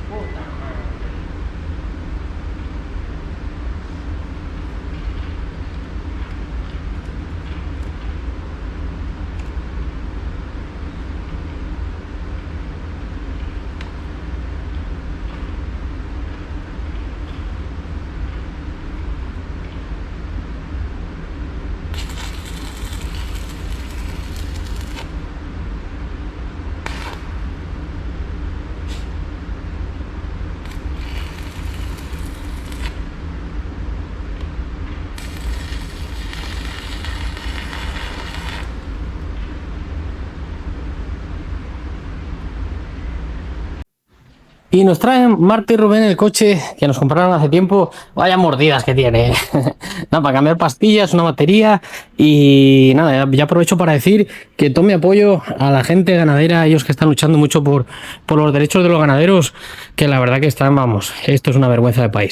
Puta madre. Y nos traen Marta y Rubén el coche que nos compraron hace tiempo. Vaya mordidas que tiene. Nada, para cambiar pastillas, una batería. Y nada, ya aprovecho para decir que todo mi apoyo a la gente ganadera, ellos que están luchando mucho por los derechos de los ganaderos, que la verdad que están, vamos, esto es una vergüenza de país.